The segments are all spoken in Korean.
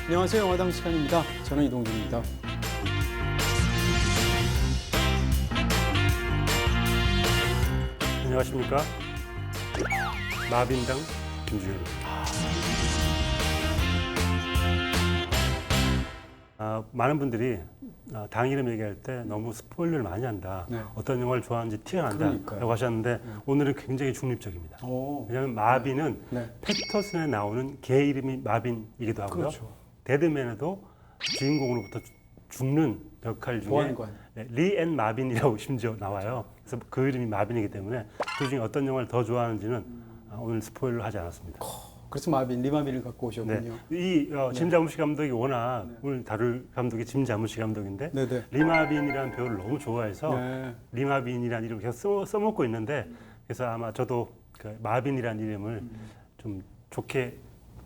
안녕하세요. 영화당 시간입니다. 저는 이동준입니다. 안녕하십니까. 마빈당 김주현입니다. 많은 분들이 당 이름 얘기할 때 너무 스포일러를 많이 한다. 네. 어떤 영화를 좋아하는지 티가 난다. 그러니까요. 라고 하셨는데 오늘은 굉장히 중립적입니다. 왜냐하면 마빈은 네. 패터슨에 나오는 개 이름이 마빈이기도 하고요. 그렇죠. 데드맨에도 주인공으로부터 죽는 역할 중에 보안관. 리 앤 마빈이라고 심지어 나와요. 그래서 그 이름이 마빈이기 때문에 그 중에 어떤 영화를 더 좋아하는지는 오늘 스포일러 하지 않았습니다. 그래서 리마빈을 갖고 오셨군요. 짐 자무시 감독이 워낙 오늘 다룰 감독이 짐 자무시 감독인데 네네. 리마빈이라는 배우를 너무 좋아해서 네. 리마빈이라는 이름을 계속 써먹고 있는데 그래서 아마 저도 그 마빈이라는 이름을 좀 좋게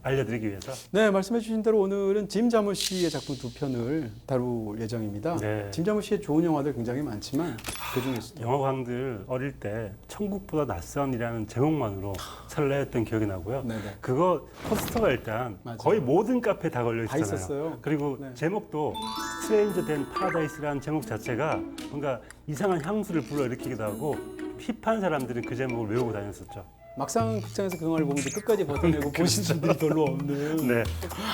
알려드리기 위해서 네, 말씀해 주신 대로 오늘은 짐 자무시의 작품 두 편을 다룰 예정입니다. 네. 짐 자무시의 좋은 영화들 굉장히 많지만 그중에서도 영화광들 어릴 때 천국보다 낯선이라는 제목만으로 설레했던 기억이 나고요. 네네. 그거 포스터가 일단 맞아요. 거의 모든 카페에 다 걸려 다 있었잖아요. 있었어요. 그리고 네. 제목도 스트레인저 댄 파라다이스라는 제목 자체가 뭔가 이상한 향수를 불러일으키기도 하고 힙한 사람들은 그 제목을 외우고 다녔었죠. 막상 극장에서 그 영화를 보면 끝까지 버텨내고 보신 분들이 별로 없는. 네.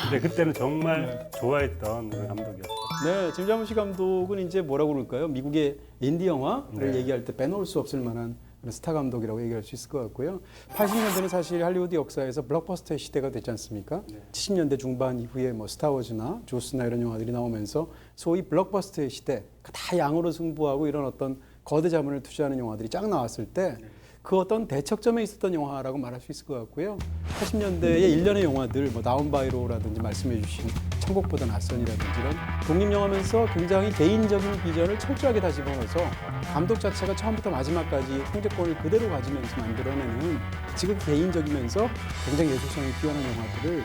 근데 그때는 정말 좋아했던 그 감독이었어요. 네, 짐 자무시 감독은 이제 뭐라고 그럴까요? 미국의 인디 영화를 네. 얘기할 때 빼놓을 수 없을 만한 그런 스타 감독이라고 얘기할 수 있을 것 같고요. 80년대는 사실 할리우드 역사에서 블록버스터의 시대가 됐지 않습니까? 70년대 중반 이후에 뭐 스타워즈나 조스나 이런 영화들이 나오면서 소위 블록버스터의 시대, 다 양으로 승부하고 이런 어떤 거대 자본을 투자하는 영화들이 쫙 나왔을 때 그 어떤 대척점에 있었던 영화라고 말할 수 있을 것 같고요. 80년대의 일련의 영화들, 뭐 다운바이로라든지 말씀해 주신 천국보다 낯선이라든지 이런 독립영화면서 굉장히 개인적인 비전을 철저하게 다 집어넣어서 감독 자체가 처음부터 마지막까지 통제권을 그대로 가지면서 만들어내는 지극히 개인적이면서 굉장히 예술성이 뛰어난 영화들을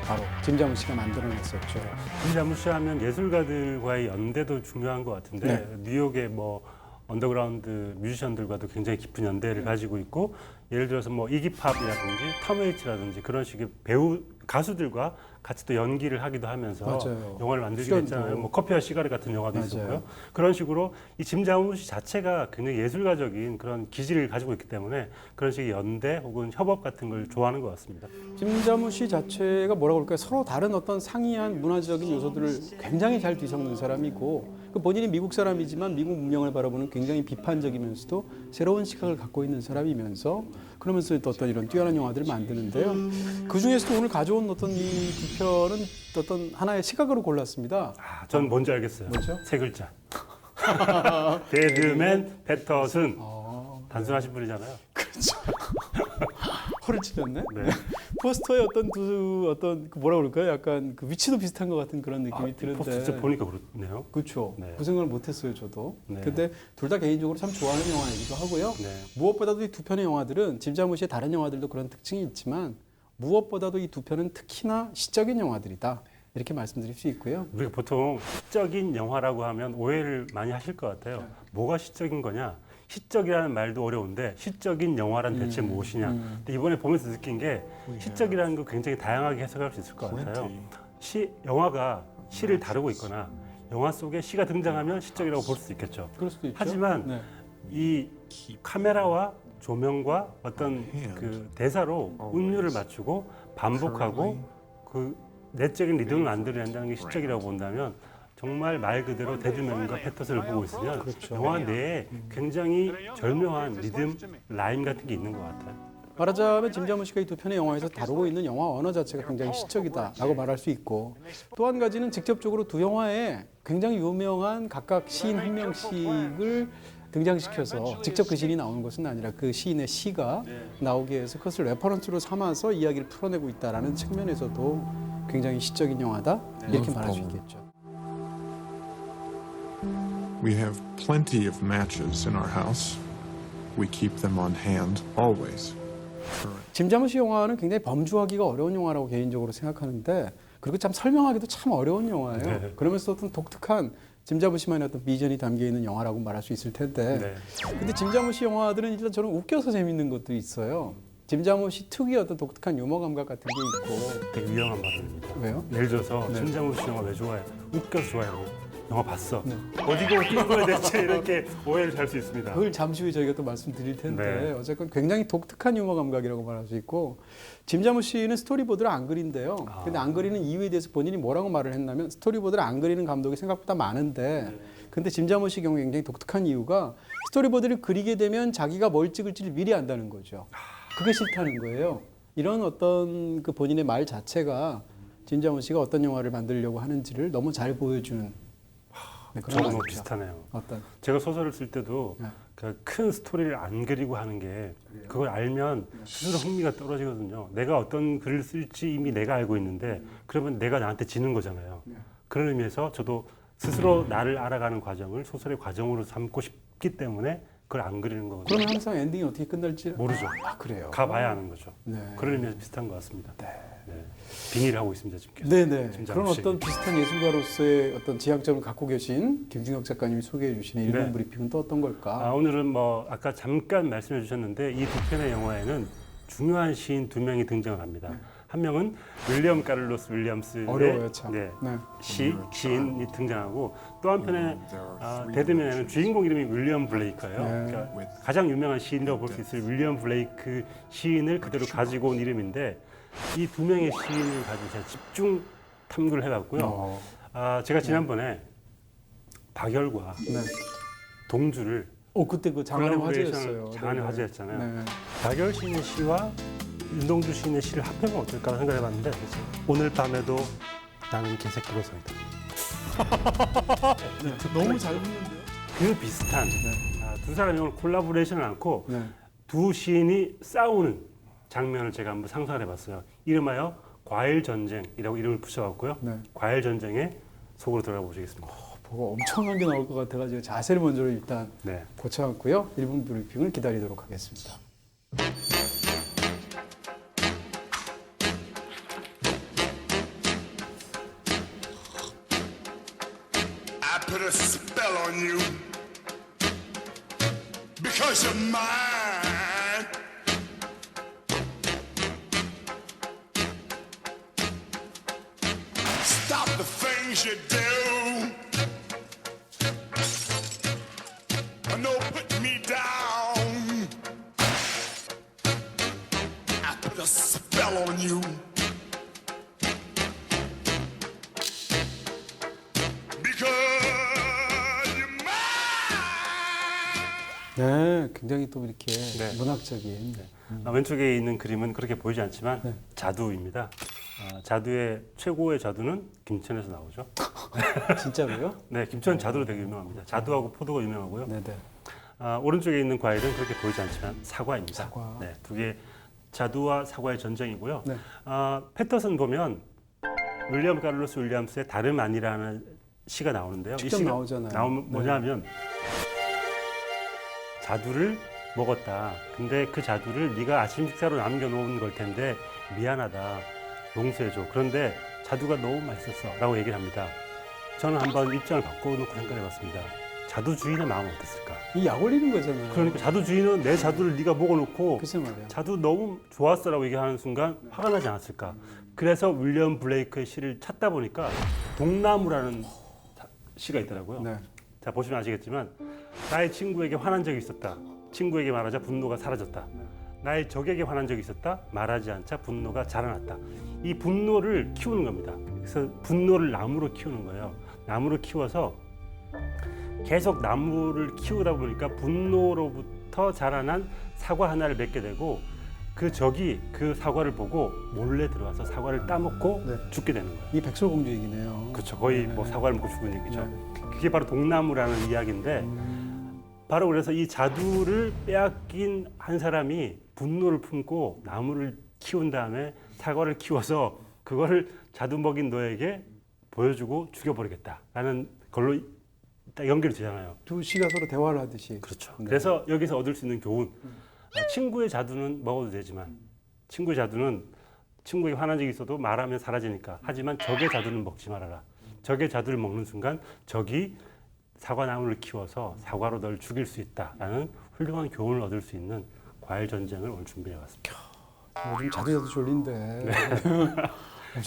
바로 짐 자무시가 만들어냈었죠. 짐 자무시 하면 예술가들과의 연대도 중요한 것 같은데 뉴욕의 뭐 언더그라운드 뮤지션들과도 굉장히 깊은 연대를 가지고 있고 예를 들어서 뭐 이기팝이라든지 톰 웨이츠라든지 그런 식의 배우 가수들과 같이 또 연기를 하기도 하면서 맞아요. 영화를 만들기도 출연도. 했잖아요. 뭐 커피와 시가렛 같은 영화도 맞아요. 있었고요. 그런 식으로 이 짐 자무시 자체가 굉장히 예술가적인 그런 기질을 가지고 있기 때문에 그런 식의 연대 혹은 협업 같은 걸 좋아하는 것 같습니다. 짐 자무시 자체가 뭐라고 그럴까요? 서로 다른 어떤 상이한 문화적인 요소들을 굉장히 잘 뒤섞는 사람이고 그 본인이 미국 사람이지만 미국 문명을 바라보는 굉장히 비판적이면서도 새로운 시각을 갖고 있는 사람이면서 그러면서 또 어떤 이런 뛰어난 영화들을 만드는데요. 그 중에서도 오늘 가져온 어떤 이 두 편은 어떤 하나의 시각으로 골랐습니다. 전 뭔지 알겠어요. 뭐죠? 세 글자. 데드맨 패터슨. 단순하신 분이잖아요. 그렇죠. 허를 찔렸네. 네. 포스터의 어떤 그 뭐라 그럴까요? 약간 그 위치도 비슷한 것 같은 그런 느낌이 드는데. 포스터 진짜 보니까 그렇네요. 그렇죠. 네. 그 생각을 못했어요, 저도. 네. 근데 둘 다 개인적으로 참 좋아하는 영화이기도 하고요. 네. 무엇보다도 이 두 편의 영화들은 짐 자무시의 다른 영화들도 그런 특징이 있지만 무엇보다도 이 두 편은 특히나 시적인 영화들이다. 이렇게 말씀드릴 수 있고요. 우리가 보통 시적인 영화라고 하면 오해를 많이 하실 것 같아요. 뭐가 시적인 거냐? 시적이라는 말도 어려운데 시적인 영화란 대체 무엇이냐? 근데 이번에 보면서 느낀 게 시적이라는 거 굉장히 다양하게 해석할 수 있을 것 같아요. 영화가 시를 다루고 있거나 영화 속에 시가 등장하면 시적이라고 볼 수도 있겠죠. 그럴 수도 있죠. 하지만 네. 이 카메라와 조명과 어떤 그 대사로 운율을 맞추고 반복하고 그 내적인 리듬을 만들어낸다는 게 시적이라고 본다면 정말 말 그대로 데드맨과 패터슨을 보고 있으면 영화 내에 굉장히 절묘한 리듬, 라임 같은 게 있는 것 같아요. 말하자면 짐 자무시가 이 두 편의 영화에서 다루고 있는 영화 언어 자체가 굉장히 시적이다라고 말할 수 있고 또 한 가지는 직접적으로 두 영화에 굉장히 유명한 각각 시인 한 명씩을 등장시켜서 직접 그 시인이 나오는 것은 아니라 그 시인의 시가 나오기 위해서 그것을 레퍼런스로 삼아서 이야기를 풀어내고 있다는 측면에서도 굉장히 시적인 영화다 이렇게 말할 수 있겠죠. We have plenty of matches in our house. We keep them on hand always. 짐 자무시 영화는 굉장히 범주하기가 어려운 영화라고 개인적으로 생각하는데 그리고 참 설명하기도 참 어려운 영화예요. 네. 그러면서 어떤 독특한 짐 자무시만의 어떤 비전이 담겨 있는 영화라고 말할 수 있을 텐데 네. 근데 짐 자무시 영화들은 일단 저는 웃겨서 재밌는 것도 있어요. 짐 자무시 특유의 어떤 독특한 유머 감각 같은 게 있고 되게 위험한 발언입니다. 왜요? 예를 들어서 네. 짐자무시 영화 왜 좋아해? 웃겨서 좋아하고 영화 봤어. 네. 어디가 웃긴 거야 대체 이렇게 오해를 살 수 있습니다. 그걸 잠시 후에 저희가 또 말씀드릴 텐데 네. 어쨌건 굉장히 독특한 유머 감각이라고 말할 수 있고 짐 자무시는 스토리보드를 안 그린대요. 근데 안 그리는 이유에 대해서 본인이 뭐라고 말을 했냐면 스토리보드를 안 그리는 감독이 생각보다 많은데 근데 짐 자무시 경우 굉장히 독특한 이유가 스토리보드를 그리게 되면 자기가 뭘 찍을지를 미리 안다는 거죠. 그게 싫다는 거예요. 이런 어떤 그 본인의 말 자체가 짐 자무시가 어떤 영화를 만들려고 하는지를 너무 잘 보여주는 네, 그런 저도 것 뭐 같아요. 비슷하네요. 어떤 제가 소설을 쓸 때도 네. 그 큰 스토리를 안 그리고 하는 게 그걸 알면 스스로 흥미가 떨어지거든요. 내가 어떤 글을 쓸지 이미 내가 알고 있는데 그러면 내가 나한테 지는 거잖아요. 그런 의미에서 저도 스스로 나를 알아가는 과정을 소설의 과정으로 삼고 싶기 때문에 그걸 안 그리는 거거든요. 그러면 항상 엔딩이 어떻게 끝날지 모르죠. 아 그래요. 가봐야 아는 거죠. 네. 그런 의미에서 비슷한 것 같습니다. 네. 네. 빙의를 하고 있습니다 지금. 계속. 네네. 짐 그런 자무시. 어떤 비슷한 예술가로서의 어떤 지향점을 갖고 계신 김중혁 작가님이 소개해 주시는 일본 네. 브리핑은 또 어떤 걸까? 오늘은 뭐 아까 잠깐 말씀해 주셨는데 이 두 편의 영화에는 중요한 시인 두 명이 등장을 합니다. 한 명은 윌리엄 카를로스 윌리엄스의 어려워요 참. 네, 네. 시인이 등장하고 또 한편에 대드면에는 주인공 이름이 윌리엄 블레이커예요. 네. 그러니까 가장 유명한 시인이라고 볼 수 있을 윌리엄 블레이크 시인을 그대로 가지고 온 이름인데 이 두 명의 시인을 가지고 제가 집중 탐구를 해봤고요. 제가 지난번에 박열과 네. 동주를 그때 그 장안의 화제였어요. 장안의 네. 화제였잖아요. 네. 박열 시인의 시와 윤동주 시인의 시를 합해보면 어떨까 생각해봤는데 오늘 밤에도 나는 개새끼로 서있다. 너무 잘 붙는데요. 그 비슷한 두 사람이 오늘 콜라보레이션을 않고 네. 두 시인이 싸우는 장면을 제가 한번 상상을 해봤어요. 이름하여 과일 전쟁이라고 이름을 붙여왔고요. 네. 과일 전쟁의 속으로 들어가 보시겠습니다. 보고 엄청난 게 나올 것 같아가지고 자세를 먼저 일단 네. 고쳐왔고요. 1분 브리핑을 기다리도록 하겠습니다. I put a spell on you because you're mine. Stop the things you do. No, put me down. I put a spell on you. Because you're mine. 네, 굉장히 또 이렇게 네. 문학적인. 왼쪽에 있는 그림은 그렇게 보이지 않지만 네. 자두입니다. 자두의 최고의 자두는 김천에서 나오죠. 진짜로요? 네, 김천 자두로 되게 유명합니다. 자두하고 포도가 유명하고요. 네네. 오른쪽에 있는 과일은 그렇게 보이지 않지만 사과입니다. 사과. 네, 두 개 자두와 사과의 전쟁이고요. 네. 패터슨 보면 윌리엄 카를로스 윌리엄스의 다름 아니라는 시가 나오는데요. 직접 시가 나오잖아요. 나오면 네. 뭐냐면 자두를 먹었다. 근데 그 자두를 네가 아침 식사로 남겨놓은 걸 텐데 미안하다. 용서해줘. 그런데 자두가 너무 맛있었어. 라고 얘기를 합니다. 저는 한번 입장을 바꿔놓고 생각해봤습니다. 자두 주인의 마음은 어땠을까? 이 약 올리는 거잖아요. 그러니까 자두 주인은 내 자두를 네가 먹어놓고 글쎄 말이야. 자두 너무 좋았어라고 얘기하는 순간 화가 나지 않았을까? 그래서 윌리엄 블레이크의 시를 찾다 보니까 동나무라는 시가 있더라고요. 네. 자 보시면 아시겠지만 나의 친구에게 화난 적이 있었다. 친구에게 말하자 분노가 사라졌다. 나의 적에게 화난 적이 있었다. 말하지 않자 분노가 자라났다. 이 분노를 키우는 겁니다. 그래서 분노를 나무로 키우는 거예요. 나무를 키워서 계속 나무를 키우다 보니까 분노로부터 자라난 사과 하나를 맺게 되고 그 적이 그 사과를 보고 몰래 들어와서 사과를 따먹고 네. 죽게 되는 거예요. 이 백설공주 얘기네요. 그렇죠. 거의 뭐 사과를 먹고 죽은 얘기죠. 그게 바로 동나무라는 이야기인데 바로 그래서 이 자두를 빼앗긴 한 사람이 분노를 품고 나무를 키운 다음에 사과를 키워서 그거를 자두 먹인 너에게 보여주고 죽여버리겠다라는 걸로 딱 연결이 되잖아요. 두 시가 서로 대화를 하듯이. 그렇죠. 네. 그래서 여기서 얻을 수 있는 교훈. 친구의 자두는 먹어도 되지만 친구의 자두는 친구에게 화난 적이 있어도 말하면 사라지니까. 하지만 적의 자두는 먹지 말아라. 적의 자두를 먹는 순간 적이 사과나무를 키워서 사과로 널 죽일 수 있다라는 훌륭한 교훈을 얻을 수 있는 과일 전쟁을 오늘 준비해봤습니다. 요즘 자주 졸린데.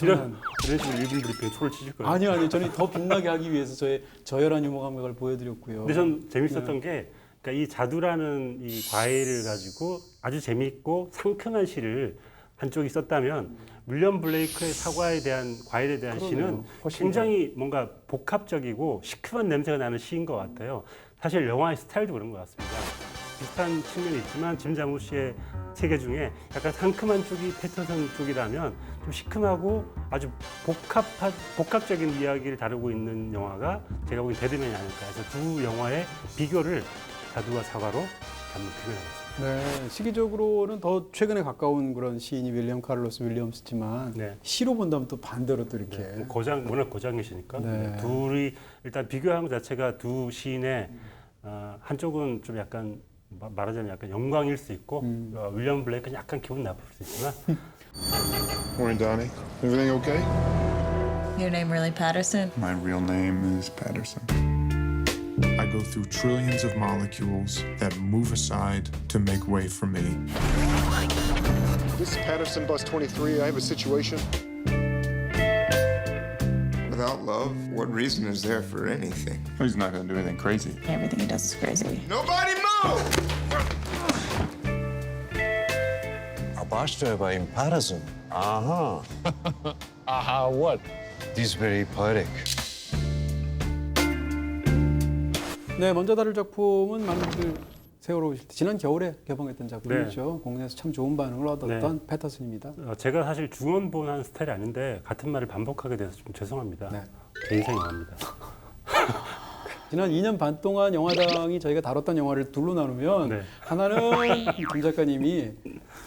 이런 식으로 1분 브리핑 초를 치실 거예요. 아니요. 저는 더 빛나게 하기 위해서 저의 저열한 유머 감각을 보여드렸고요. 근데 전 재밌었던 게 그러니까 이 자두라는 이 과일을 가지고 아주 재미있고 상큼한 시를 한쪽이 썼다면 윌리엄 블레이크의 사과에 대한 과일에 대한 그러네요. 시는 훨씬 굉장히 뭔가 복합적이고 시큼한 냄새가 나는 시인 것 같아요. 사실 영화의 스타일도 그런 것 같습니다. 비슷한 측면이 있지만 짐 자무시의 세계 중에 약간 상큼한 쪽이 패터슨 쪽이라면 좀 시큼하고 아주 복합적인 이야기를 다루고 있는 영화가 제가 보기엔 데드맨이 아닐까 해서 두 영화의 비교를 자두와 사과로 한번 비교해봤습니다. 네, 시기적으로는 더 최근에 가까운 그런 시인이 윌리엄 카를로스 윌리엄스지만 네. 시로 본다면 또 반대로 또 이렇게 네, 워낙 고장이시니까 네. 둘이 일단 비교한 것 자체가 두 시인의 한쪽은 좀 약간 말하자면 약간 영광일 수 있고 윌리엄 블레이크는 약간 기분 나쁠 수 있지만 Morning, Donnie. Everything okay? Your name really Patterson? My real name is Patterson. I go through trillions of molecules that move aside to make way for me. This is Patterson Bus 23. I have a situation. Without love, what reason is there for anything? He's not going to do anything crazy. Everything he does is crazy. Nobody move! A bus driver in Patterson. Uh-huh. Aha, what? This very poetic. 네, 먼저 다룰 작품은 많은 분들 세월호 오실 때 지난 겨울에 개봉했던 작품이죠. 국내에서 참 좋은 반응을 얻었던 패터슨입니다. 제가 사실 중원본한 스타일이 아닌데 같은 말을 반복하게 돼서 좀 죄송합니다. 네. 제 인생 영화입니다. 지난 2년 반 동안 영화당이 저희가 다뤘던 영화를 둘로 나누면 네. 하나는 김 작가님이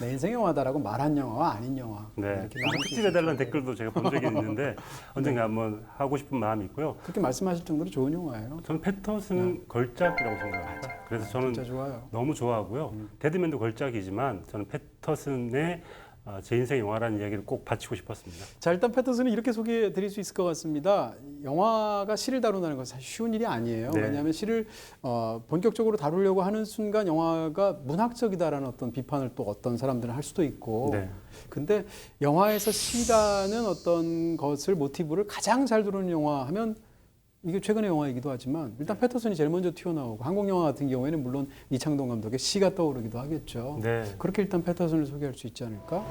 내 인생 영화다라고 말한 영화와 아닌 영화 네. 이렇게 나눌 수 특집해달라는 댓글도 제가 본 적이 있는데 언젠가 한번 하고 싶은 마음이 있고요. 그렇게 말씀하실 정도로 좋은 영화예요. 저는 패터슨은 걸작이라고 생각합니다. 그래서 저는 진짜 좋아요. 너무 좋아하고요. 데드맨도 걸작이지만 저는 패터슨의 제 인생 영화라는 이야기를 꼭 바치고 싶었습니다. 자, 일단 패터슨은 이렇게 소개해 드릴 수 있을 것 같습니다. 영화가 시를 다룬다는 것은 사실 쉬운 일이 아니에요. 네. 왜냐하면 시를 본격적으로 다루려고 하는 순간 영화가 문학적이다라는 어떤 비판을 또 어떤 사람들은 할 수도 있고 네. 근데 영화에서 시라는 어떤 것을 모티브를 가장 잘 다루는 영화 하면 이게 최근의 영화이기도 하지만 일단 패터슨이 제일 먼저 튀어나오고 한국 영화 같은 경우에는 물론 이창동 감독의 시가 떠오르기도 하겠죠. 네. 그렇게 일단 패터슨을 소개할 수 있지 않을까?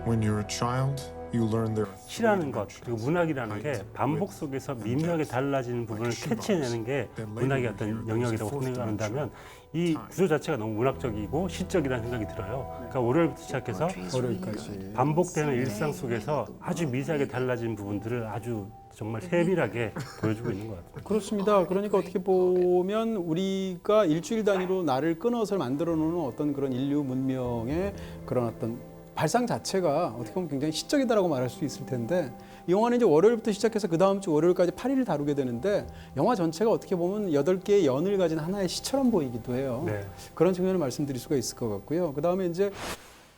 When you're a child, you learn there are 시라는 것 그리고 문학이라는 게 반복 속에서 미묘하게 달라지는 부분을 캐치해내는 게 문학의 어떤 영역이라고 생각한다면 이 구조 자체가 너무 문학적이고 시적이라는 생각이 들어요. 그러니까 월요일부터 시작해서 월요일까지. 반복되는 일상 속에서 아주 미세하게 달라진 부분들을 아주 정말 세밀하게 보여주고 있는 것 같아요. 그렇습니다. 그러니까 어떻게 보면 우리가 일주일 단위로 날을 끊어서 만들어 놓는 어떤 그런 인류 문명의 그런 어떤 발상 자체가 어떻게 보면 굉장히 시적이다라고 말할 수 있을 텐데 이 영화는 이제 월요일부터 시작해서 그 다음 주 월요일까지 8일을 다루게 되는데 영화 전체가 어떻게 보면 8개의 연을 가진 하나의 시처럼 보이기도 해요. 네. 그런 측면을 말씀드릴 수가 있을 것 같고요. 그 다음에 이제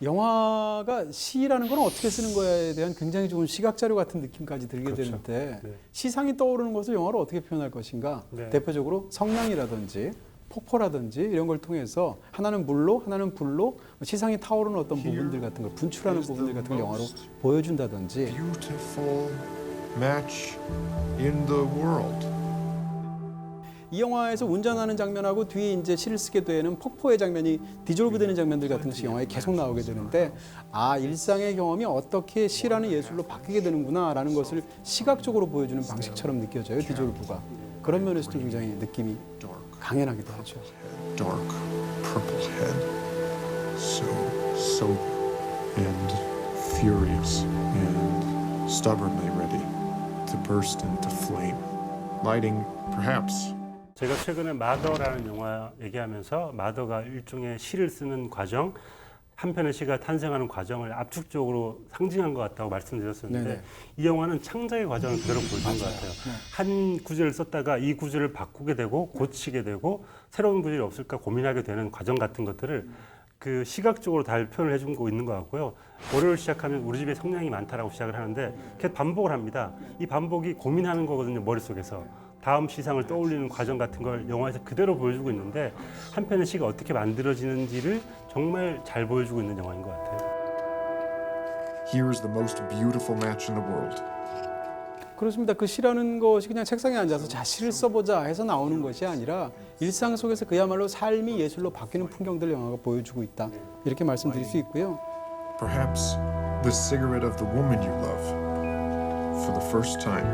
영화가 시라는 건 어떻게 쓰는 거에 대한 굉장히 좋은 시각 자료 같은 느낌까지 들게 그렇죠. 되는데 네. 시상이 떠오르는 것을 영화로 어떻게 표현할 것인가? 네. 대표적으로 성량이라든지 폭포라든지 이런 걸 통해서 하나는 물로 하나는 불로 시상이 타오르는 어떤 부분들 같은 걸 분출하는 부분들 같은 걸 영화로 보여준다든지 beautiful match in the world. 이 영화에서 운전하는 장면하고 뒤에 이제 시를 쓰게 되는 폭포의 장면이 디졸브되는 장면들 같은 것이 영화에 계속 나오게 되는데 아 일상의 경험이 어떻게 시라는 예술로 바뀌게 되는구나라는 것을 시각적으로 보여주는 방식처럼 느껴져요 디졸브가 그런 면에서도 굉장히 느낌이 강연하기도 하죠. Dark purple head. So sober and furious and stubbornly ready to burst into flame. Lighting, perhaps. 제가 최근에 마더라는 영화 얘기하면서 마더가 일종의 시를 쓰는 과정 한 편의 시가 탄생하는 과정을 압축적으로 상징한 것 같다고 말씀드렸었는데 네네. 이 영화는 창작의 과정을 그대로 보여주는 것 같아요. 한 구절을 썼다가 이 구절을 바꾸게 되고 고치게 되고 새로운 구절이 없을까 고민하게 되는 과정 같은 것들을 그 시각적으로 다 표현을 해주고 있는 것 같고요. 월요일 시작하면 우리 집에 성냥이 많다라고 시작을 하는데 계속 반복을 합니다. 이 반복이 고민하는 거거든요, 머릿속에서. 다음 시상을 떠올리는 과정 같은 걸 영화에서 그대로 보여주고 있는데 한 편의 시가 어떻게 만들어지는지를 정말 잘 보여주고 있는 영화인 것 같아요. Here is the most beautiful match in the world. 그렇습니다. 그 시라는 것이 그냥 책상에 앉아서 자 시를 써보자 해서 나오는 것이 아니라 일상 속에서 그야말로 삶이 예술로 바뀌는 풍경들 영화가 보여주고 있다. 이렇게 말씀드릴 수 있고요. Perhaps the cigarette of the woman you love for the first time.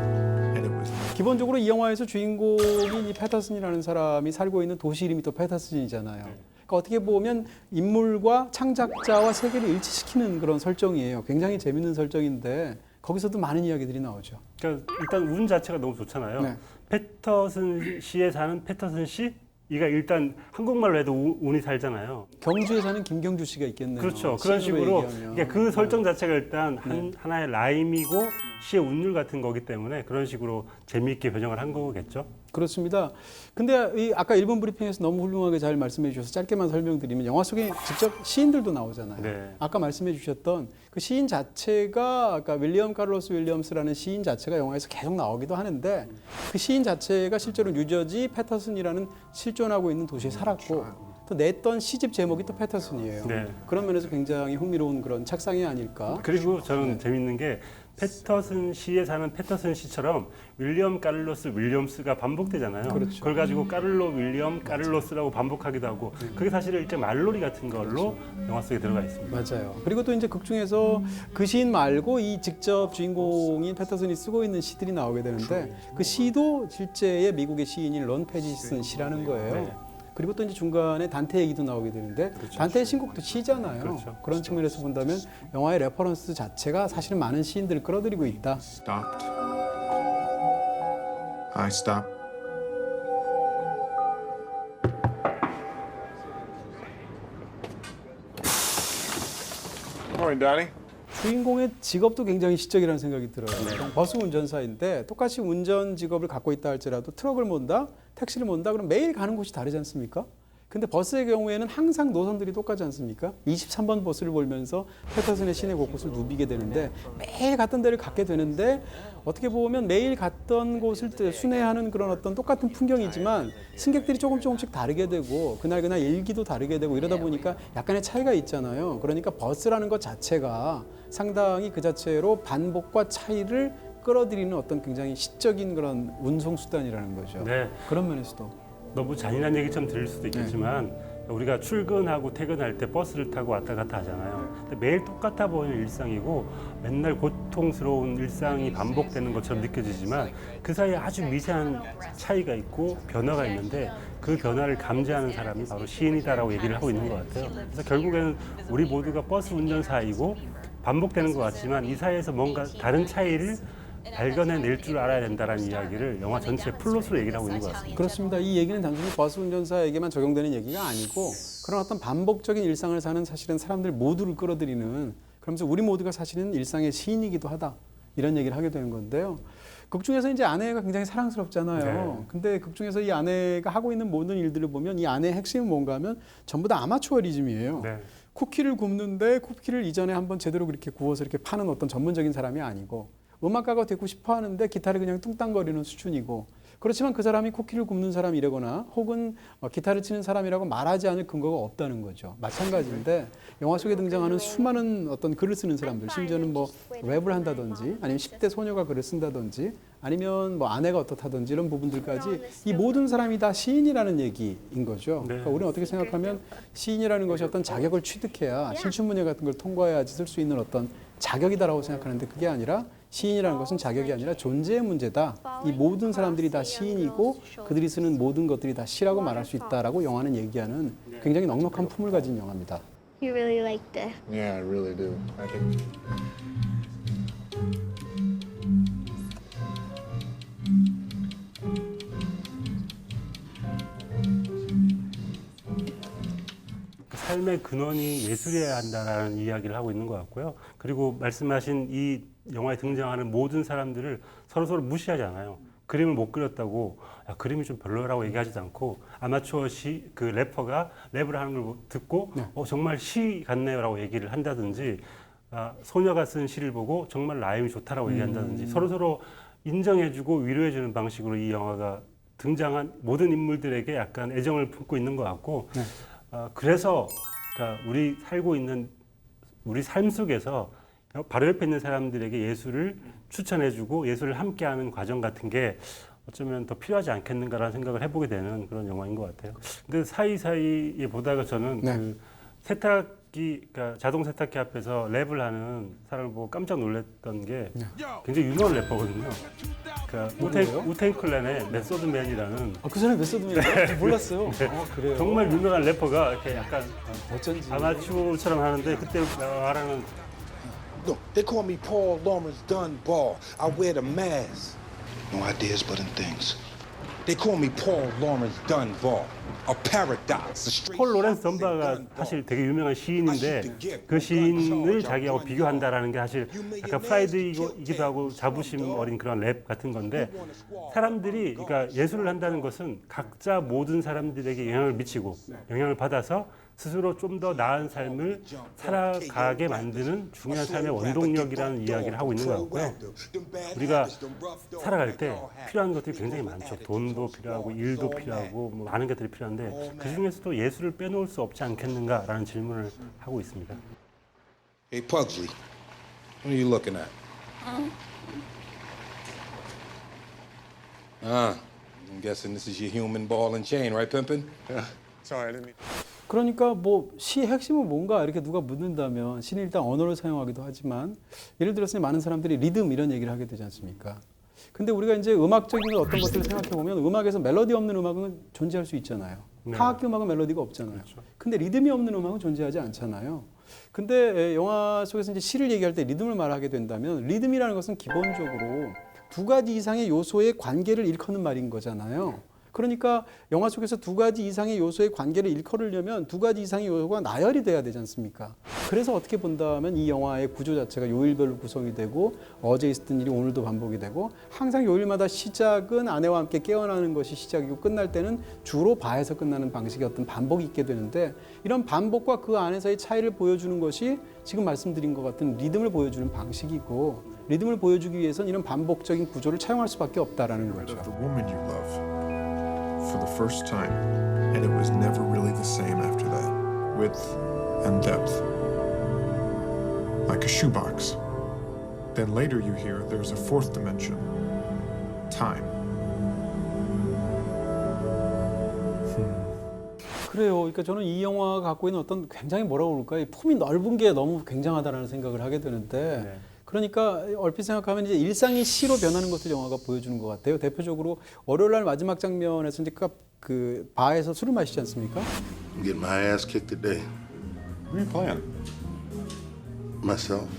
And it was 기본적으로 이 영화에서 주인공인 이 패터슨이라는 사람이 살고 있는 도시 이름이 또 패터슨이잖아요. 그러니까 어떻게 보면 인물과 창작자와 세계를 일치시키는 그런 설정이에요. 굉장히 재밌는 설정인데 거기서도 많은 이야기들이 나오죠. 그러니까 일단 운 자체가 너무 좋잖아요. 네. 패터슨 시에 사는 패터슨 씨? 이가 일단 한국말로 해도 운이 살잖아요. 경주에 사는 김경주 씨가 있겠네요. 그렇죠. 그런 시인으로 식으로 얘기하면. 이게 그 설정 자체가 일단 하나의 라임이고 시의 운율 같은 거기 때문에 그런 식으로 재미있게 변형을 한 거겠죠. 그렇습니다. 근데 이 아까 일본 브리핑에서 너무 훌륭하게 잘 말씀해 주셔서 짧게만 설명드리면 영화 속에 직접 시인들도 나오잖아요. 네. 아까 말씀해 주셨던 그 시인 자체가 아까 윌리엄 카를로스 윌리엄스라는 시인 자체가 영화에서 계속 나오기도 하는데 그 시인 자체가 실제로 뉴저지 패터슨이라는 실존하고 있는 도시에 살았고 또 냈던 시집 제목이 또 패터슨이에요. 네. 그런 면에서 굉장히 흥미로운 그런 착상이 아닐까. 그리고 저는 재밌는 게 패터슨 시에 사는 패터슨 시처럼 윌리엄 카를로스 윌리엄스가 반복되잖아요. 그렇죠. 그걸 가지고 카를로 윌리엄 카를로스라고 반복하기도 하고 그게 사실 일종의 말놀이 같은 걸로 영화 속에 들어가 있습니다. 맞아요. 그리고 또 이제 극 중에서 그 시인 말고 이 직접 주인공인 패터슨이 쓰고 있는 시들이 나오게 되는데 그 시도 실제의 미국의 시인인 런 페지슨 시라는 거예요. 네. 그리고 또 이제 중간에 단테 얘기도 나오게 되는데 단테의 신곡도 시잖아요. 그렇죠. 그런 측면에서 본다면 영화의 레퍼런스 자체가 사실은 많은 시인들을 끌어들이고 있다. stopped. I stopped. Good morning, Donnie. 주인공의 직업도 굉장히 시적이라는 생각이 들어요. 버스 운전사인데 똑같이 운전 직업을 갖고 있다 할지라도 트럭을 몬다, 택시를 몬다 그럼 매일 가는 곳이 다르지 않습니까? 근데 버스의 경우에는 항상 노선들이 똑같지 않습니까? 23번 버스를 몰면서 패터슨의 시내 곳곳을 누비게 되는데 매일 갔던 데를 갖게 되는데 어떻게 보면 매일 갔던 곳을 순회하는 그런 어떤 똑같은 풍경이지만 승객들이 조금씩 다르게 되고 그날 일기도 다르게 되고 이러다 보니까 약간의 차이가 있잖아요. 그러니까 버스라는 것 자체가 상당히 그 자체로 반복과 차이를 끌어들이는 어떤 굉장히 시적인 그런 운송 수단이라는 거죠. 네. 그런 면에서도. 너무 잔인한 얘기처럼 들릴 수도 있겠지만 우리가 출근하고 퇴근할 때 버스를 타고 왔다 갔다 하잖아요. 근데 매일 똑같아 보이는 일상이고 맨날 고통스러운 일상이 반복되는 것처럼 느껴지지만 그 사이에 아주 미세한 차이가 있고 변화가 있는데 그 변화를 감지하는 사람이 바로 시인이다라고 얘기를 하고 있는 것 같아요. 그래서 결국에는 우리 모두가 버스 운전사이고 반복되는 것 같지만 이 사이에서 뭔가 다른 차이를 발견해낼 줄 알아야 된다는 이야기를 영화 전체의 플롯으로 얘기를 하고 있는 것 같습니다. 그렇습니다. 이 얘기는 단순히 버스 운전사에게만 적용되는 얘기가 아니고 그런 어떤 반복적인 일상을 사는 사실은 사람들 모두를 끌어들이는 그러면서 우리 모두가 사실은 일상의 시인이기도 하다 이런 얘기를 하게 되는 건데요. 극 중에서 이제 아내가 굉장히 사랑스럽잖아요. 네. 근데 극 중에서 이 아내가 하고 있는 모든 일들을 보면 이 아내의 핵심은 뭔가 하면 전부 다 아마추어리즘이에요. 네. 쿠키를 굽는데 쿠키를 이전에 한번 제대로 그렇게 구워서 이렇게 파는 어떤 전문적인 사람이 아니고 음악가가 되고 싶어 하는데 기타를 그냥 뚱땅거리는 수준이고 그렇지만 그 사람이 쿠키를 굽는 사람이라거나 혹은 기타를 치는 사람이라고 말하지 않을 근거가 없다는 거죠. 마찬가지인데 영화 속에 등장하는 수많은 어떤 글을 쓰는 사람들 심지어는 뭐 랩을 한다든지 아니면 10대 소녀가 글을 쓴다든지 아니면 뭐 아내가 어떻다든지 이런 부분들까지 이 모든 사람이 다 시인이라는 얘기인 거죠. 네. 그러니까 우리는 어떻게 생각하면 시인이라는 것이 어떤 자격을 취득해야 실춘문예 같은 걸 통과해야지 쓸 수 있는 어떤 자격이다라고 생각하는데 그게 아니라 시인이라는 것은 자격이 아니라 존재의 문제다. 이 모든 사람들이 다 시인이고 그들이 쓰는 모든 것들이 다 시라고 말할 수 있다라고 영화는 얘기하는 굉장히 넉넉한 품을 가진 영화입니다. You really liked it. Yeah, I really do. I think 그 삶의 모든의 근원이 예술이어야 한다라는 이야기를 하고 있는 것 같고요. 그리고 말씀하신 이 영화에 등장하는 모든 사람들을 서로 무시하지 않아요. 그림을 못 그렸다고 야, 그림이 좀 별로라고 얘기하지도 않고 아마추어 그 래퍼가 랩을 하는 걸 듣고 정말 시 같네요라고 얘기를 한다든지 소녀가 쓴 시를 보고 정말 라임이 좋다라고 얘기한다든지 서로 인정해주고 위로해주는 방식으로 이 영화가 등장한 모든 인물들에게 약간 애정을 품고 있는 것 같고 그래서 그러니까 우리 살고 있는 우리 삶 속에서 바로 옆에 있는 사람들에게 예술을 추천해주고 예술을 함께하는 과정 같은 게 어쩌면 더 필요하지 않겠는가라는 생각을 해보게 되는 그런 영화인 것 같아요. 근데 사이사이에 보다가 저는 그 세탁기, 그러니까 자동 세탁기 앞에서 랩을 하는 사람을 보고 깜짝 놀랐던 게 굉장히 유명한 래퍼거든요. 그러니까 우테인 클랜의 메소드맨이라는 그 사람이 메소드맨이에요? 몰랐어요. 그래요. 정말 유명한 래퍼가 이렇게 약간 어쩐지. 아마추어처럼 하는데 그때 말하는 Look, they call me Paul Lawrence Dunbar. I wear the mask. No ideas but in things. They call me Paul Lawrence Dunbar. A paradox. A straight 폴 로렌스 shot for 덤바가 Dunbar. 사실 되게 유명한 시인인데 그 시인을 자기하고 비교한다라는 게 사실 약간 프라이드이기도 하고 자부심 어린 그런 랩 같은 건데 사람들이 그러니까 예술을 한다는 것은 각자 모든 사람들에게 영향을 미치고 영향을 받아서 스스로 좀 더 나은 삶을 살아가게 만드는 중요한 삶의 원동력이라는 이야기를 하고 있는 것 같고요. 우리가 살아갈 때 필요한 것들이 굉장히 많죠. 돈도 필요하고 일도 필요하고 뭐 많은 것들이 필요한데 그중에서도 예술을 빼놓을 수 없지 않겠는가라는 질문을 하고 있습니다. Hey, Pugsley, what are you looking at? I'm guessing this is your human ball and chain, right, Pimpin'? Sorry, I didn't mean. 그러니까 뭐 시의 핵심은 뭔가 이렇게 누가 묻는다면 시는 일단 언어를 사용하기도 하지만 예를 들어서 많은 사람들이 리듬 이런 얘기를 하게 되지 않습니까? 근데 우리가 이제 음악적인 어떤 것들을 생각해 보면 음악에서 멜로디 없는 음악은 존재할 수 있잖아요. 타악기 음악은 멜로디가 없잖아요. 근데 리듬이 없는 음악은 존재하지 않잖아요. 근데 영화 속에서 이제 시를 얘기할 때 리듬을 말하게 된다면 리듬이라는 것은 기본적으로 두 가지 이상의 요소의 관계를 일컫는 말인 거잖아요. 그러니까 영화 속에서 두 가지 이상의 요소의 관계를 일컬으려면 두 가지 이상의 요소가 나열이 돼야 되지 않습니까? 그래서 어떻게 본다면 이 영화의 구조 자체가 요일별로 구성이 되고 어제 있었던 일이 오늘도 반복이 되고 항상 요일마다 시작은 아내와 함께 깨어나는 것이 시작이고 끝날 때는 주로 바에서 끝나는 방식의 어떤 반복이 있게 되는데 이런 반복과 그 안에서의 차이를 보여주는 것이 지금 말씀드린 것 같은 리듬을 보여주는 방식이고 리듬을 보여주기 위해서는 이런 반복적인 구조를 차용할 수밖에 없다라는 거죠. The woman you love for the first time, and it was never really the same after that. Width and depth, like a shoebox. Then later you hear there's a fourth dimension, time. 그래요. 그러니까 저는 이 영화가 갖고 있는 어떤 굉장히 뭐라고 그럴까요? 이 품이 넓은 게 너무 굉장하다라는 생각을 하게 되는데 그러니까 얼핏 생각하면 이제 일상이 시로 변하는 것을 영화가 보여주는 것 같아요. 대표적으로 월요일 날 마지막 장면에서 이제 그 바에서 술을 마시지 않습니까? I'm getting my ass kicked today. Who are you playing? Myself.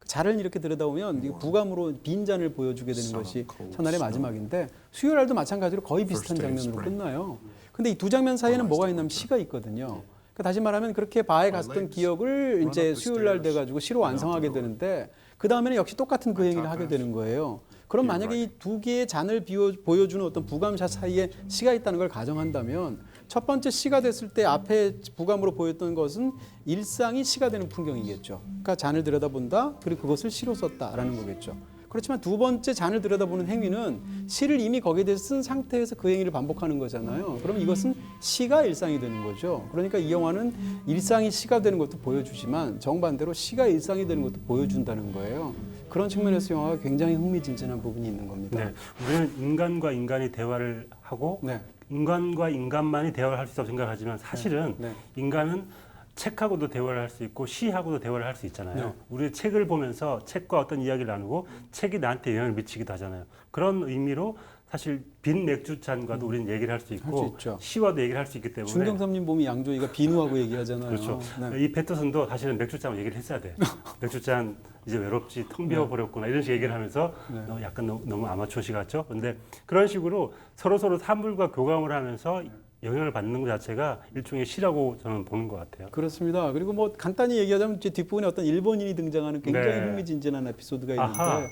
잔을 이렇게 들여다보면 이게 부감으로 빈 잔을 보여주게 되는 것이 첫날의 마지막인데 수요일 날도 마찬가지로 거의 비슷한 장면으로 끝나요. 근데 이 두 장면 사이에는 뭐가 있냐면 시가 있거든요. 그러니까 다시 말하면 그렇게 바에 갔던 기억을 이제 수요일 날 돼가지고 시로 완성하게 되는데 그 다음에는 역시 똑같은 그 행위를 하게 되는 거예요. 그럼 만약에 이 두 개의 잔을 보여주는 어떤 부감샷 사이에 시가 있다는 걸 가정한다면 첫 번째 시가 됐을 때 앞에 부감으로 보였던 것은 일상이 시가 되는 풍경이겠죠. 그러니까 잔을 들여다본다, 그리고 그것을 시로 썼다라는 거겠죠. 그렇지만 두 번째 잔을 들여다보는 행위는 시를 이미 거기에 대해서 쓴 상태에서 그 행위를 반복하는 거잖아요. 그럼 이것은 시가 일상이 되는 거죠. 그러니까 이 영화는 일상이 시가 되는 것도 보여주지만 정반대로 시가 일상이 되는 것도 보여준다는 거예요. 그런 측면에서 영화가 굉장히 흥미진진한 부분이 있는 겁니다. 네, 우리는 인간과 인간이 대화를 하고 인간과 인간만이 대화를 할 수 있다고 생각하지만 사실은 인간은 책하고도 대화를 할 수 있고 시하고도 대화를 할 수 있잖아요. 우리 책을 보면서 책과 어떤 이야기를 나누고 책이 나한테 영향을 미치기도 하잖아요. 그런 의미로 사실 빈 맥주잔과도 우리는 얘기를 할 수 할 수 있고 있죠. 시와도 얘기를 할 수 있기 때문에 중경삼림 보면 양조위가 비누하고 얘기하잖아요. 그렇죠. 네. 이 패터슨도 사실은 맥주잔을 얘기를 했어야 돼. 맥주잔 이제 외롭지 텅 비어 버렸구나 이런 식의 얘기를 하면서 약간 너무 아마추어시 같죠. 근데 그런 식으로 서로 사물과 교감을 하면서 영향을 받는 것 자체가 일종의 시라고 저는 보는 것 같아요. 그렇습니다. 그리고 뭐 간단히 얘기하자면 이제 뒷부분에 어떤 일본인이 등장하는 굉장히 네. 흥미진진한 에피소드가 있는데 아하.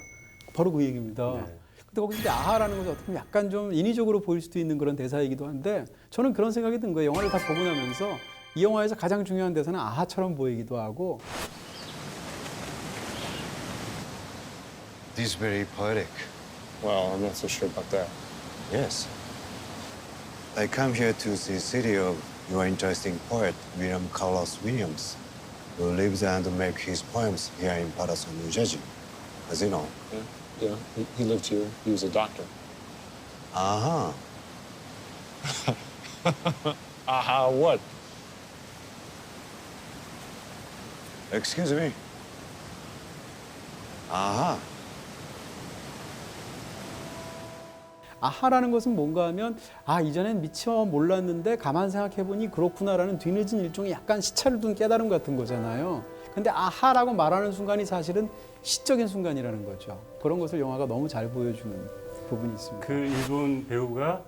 바로 그 얘기입니다. 네. 근데 거기서 이제 아하라는 것은 어떻게 보면 약간 좀 인위적으로 보일 수도 있는 그런 대사이기도 한데 저는 그런 생각이 든 거예요. 영화를 다 보고 나면서 이 영화에서 가장 중요한 대사는 아하처럼 보이기도 하고 This is very poetic. Well, I'm not so sure about that. Yes. I come here to see city of your interesting poet, William Carlos Williams, who lives and makes his poems here in Patterson, New Jersey. As you know. Yeah, he lived here. He was a doctor. Uh-huh. What? Excuse me. Uh-huh. 아하라는 것은 뭔가 하면 아 이전엔 미처 몰랐는데 가만 생각해보니 그렇구나라는 뒤늦은 일종의 약간 시차를 둔 깨달음 같은 거잖아요. 근데 아하라고 말하는 순간이 사실은 시적인 순간이라는 거죠. 그런 것을 영화가 너무 잘 보여주는 부분이 있습니다. 그 일본 배우가